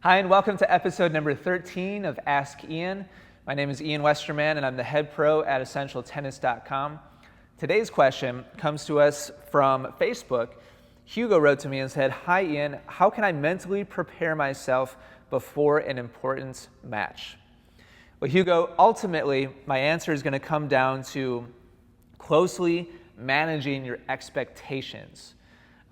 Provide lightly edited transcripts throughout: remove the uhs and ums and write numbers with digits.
Hi, and welcome to episode number 13 of Ask Ian. My name is Ian Westerman, and I'm the head pro at EssentialTennis.com. Today's question comes to us from Facebook. Hugo wrote to me and said, "Hi Ian, how can I mentally prepare myself before an important match?" Well, Hugo, ultimately, my answer is going to come down to closely managing your expectations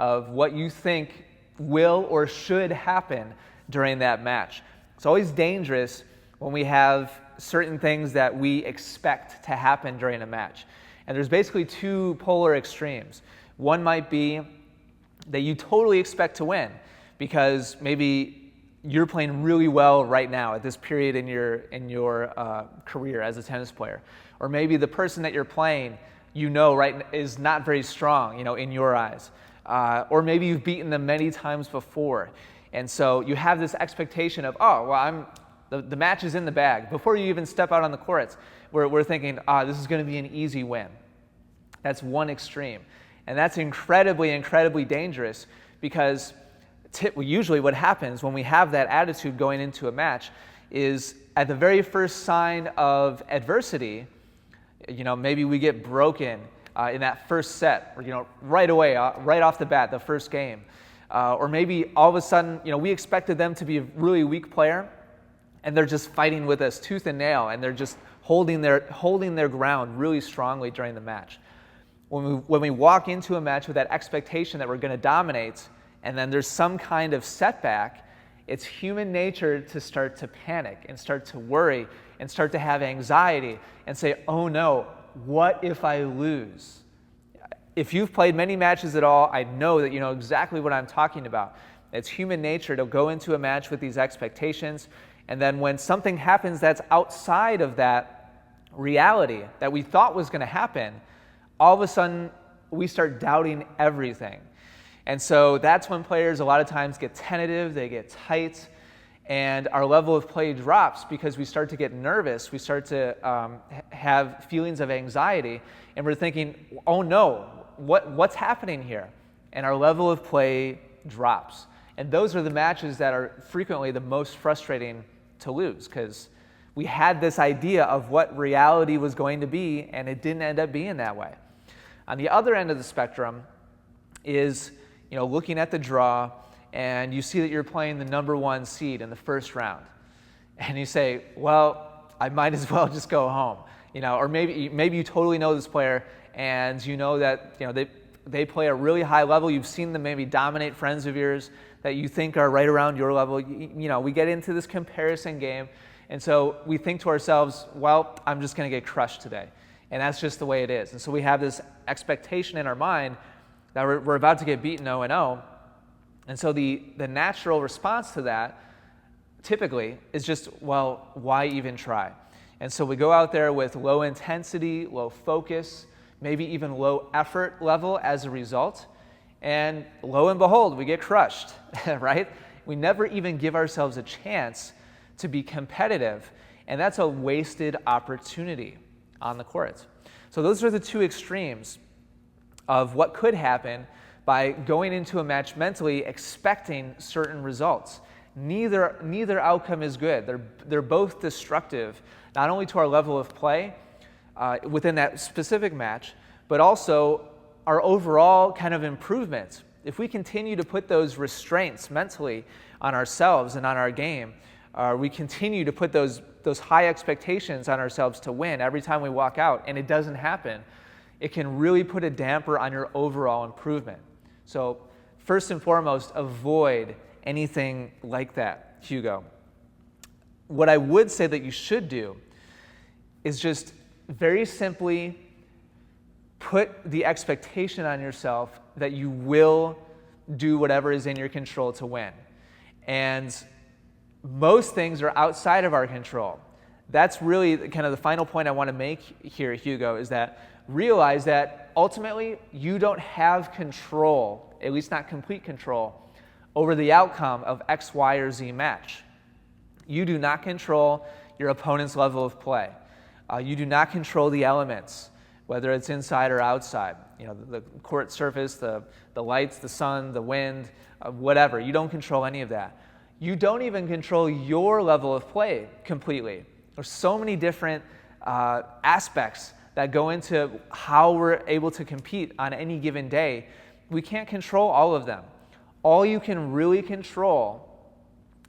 of what you think will or should happen during that match. It's always dangerous when we have certain things that we expect to happen during a match. And there's basically two polar extremes. One might be that you totally expect to win because maybe you're playing really well right now at this period in your career as a tennis player. Or maybe the person that you're playing, right, is not very strong, in your eyes. Or maybe you've beaten them many times before. And so you have this expectation of, the match is in the bag. Before you even step out on the courts, we're thinking, this is going to be an easy win. That's one extreme. And that's incredibly, incredibly dangerous because usually what happens when we have that attitude going into a match is at the very first sign of adversity, maybe we get broken in that first set, or, right away, right off the bat, the first game. Or maybe all of a sudden, we expected them to be a really weak player, and they're just fighting with us tooth and nail, and they're just holding their ground really strongly during the match. When we walk into a match with that expectation that we're going to dominate, and then there's some kind of setback, it's human nature to start to panic and start to worry and start to have anxiety and say, "Oh no, what if I lose?" If you've played many matches at all, I know that you know exactly what I'm talking about. It's human nature to go into a match with these expectations, and then when something happens that's outside of that reality that we thought was going to happen, all of a sudden we start doubting everything. And so that's when players a lot of times get tentative, they get tight, and our level of play drops because we start to get nervous, we start to have feelings of anxiety, and we're thinking, "Oh no, what's happening here?" And our level of play drops. And those are the matches that are frequently the most frustrating to lose because we had this idea of what reality was going to be, and it didn't end up being that way. On the other end of the spectrum is, looking at the draw, and you see that you're playing the number one seed in the first round. And you say, "Well, I might as well just go home." Or maybe you totally know this player, and you know that they play a really high level. You've seen them maybe dominate friends of yours that you think are right around your level. We get into this comparison game, and so we think to ourselves, "Well, I'm just going to get crushed today," and that's just the way it is. And so we have this expectation in our mind that we're about to get beaten 0-0, and so the natural response to that typically is just, well, why even try? And so we go out there with low intensity, low focus, maybe even low effort level as a result. And lo and behold, we get crushed, right? We never even give ourselves a chance to be competitive. And that's a wasted opportunity on the court. So those are the two extremes of what could happen by going into a match mentally expecting certain results. Neither outcome is good. They're both destructive, not only to our level of play within that specific match, but also our overall kind of improvement. If we continue to put those restraints mentally on ourselves and on our game, we continue to put those high expectations on ourselves to win every time we walk out, and it doesn't happen, it can really put a damper on your overall improvement. So first and foremost, avoid anything like that, Hugo. What I would say that you should do is just very simply put the expectation on yourself that you will do whatever is in your control to win. And most things are outside of our control. That's really kind of the final point I want to make here, Hugo, is that realize that ultimately you don't have control, at least not complete control, over the outcome of X, Y, or Z match. You do not control your opponent's level of play. You do not control the elements, whether it's inside or outside. The court surface, the lights, the sun, the wind, whatever. You don't control any of that. you don't even control your level of play completely. There's so many different aspects that go into how we're able to compete on any given day. We can't control all of them. All you can really control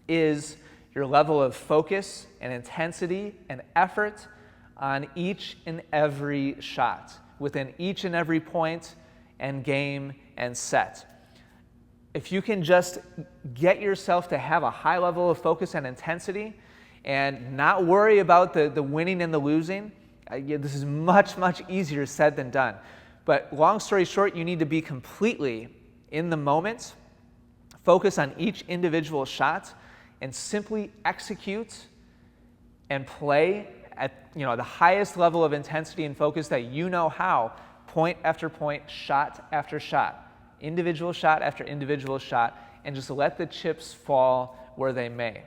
is your level of focus and intensity and effort on each and every shot, within each and every point and game and set. If you can just get yourself to have a high level of focus and intensity and not worry about the winning and the losing, this is much, much easier said than done. But long story short, you need to be completely in the moment, focus on each individual shot, and simply execute and play at the highest level of intensity and focus that you know how, point after point, shot after shot, individual shot after individual shot, and just let the chips fall where they may.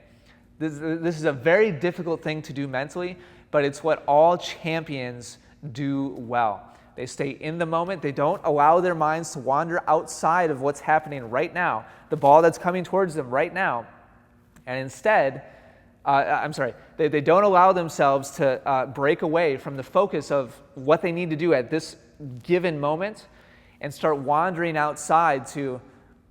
This is a very difficult thing to do mentally, but it's what all champions do well. They stay in the moment. They don't allow their minds to wander outside of what's happening right now, the ball that's coming towards them right now. And instead, they don't allow themselves to break away from the focus of what they need to do at this given moment and start wandering outside to,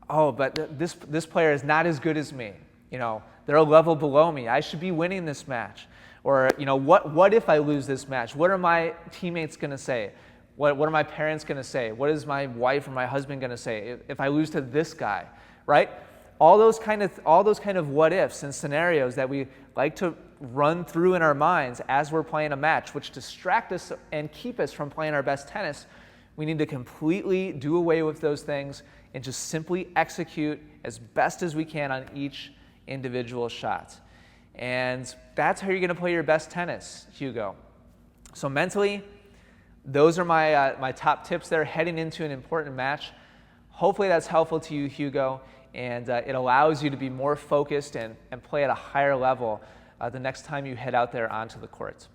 but this player is not as good as me. They're a level below me. I should be winning this match. Or, what if I lose this match? What are my teammates going to say? What are my parents going to say? What is my wife or my husband going to say if I lose to this guy, right? All those kind of what ifs and scenarios that we like to run through in our minds as we're playing a match, which distract us and keep us from playing our best tennis. We need to completely do away with those things and just simply execute as best as we can on each individual shot. And that's how you're going to play your best tennis, Hugo. So mentally, those are my top tips there heading into an important match. Hopefully that's helpful to you, Hugo, and it allows you to be more focused and play at a higher level the next time you head out there onto the court.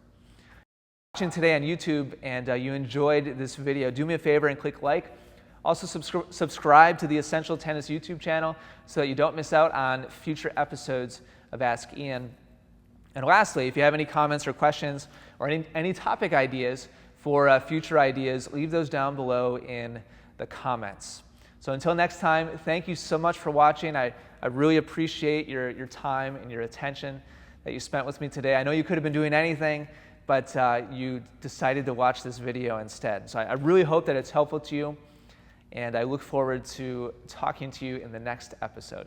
Watching today on YouTube and you enjoyed this video, do me a favor and click like. Also subscribe to the Essential Tennis YouTube channel so that you don't miss out on future episodes of Ask Ian. And lastly, if you have any comments or questions or any topic ideas for future ideas, leave those down below in the comments. So until next time, thank you so much for watching. I really appreciate your time and your attention that you spent with me today. I know you could have been doing anything, but you decided to watch this video instead. So I really hope that it's helpful to you, and I look forward to talking to you in the next episode.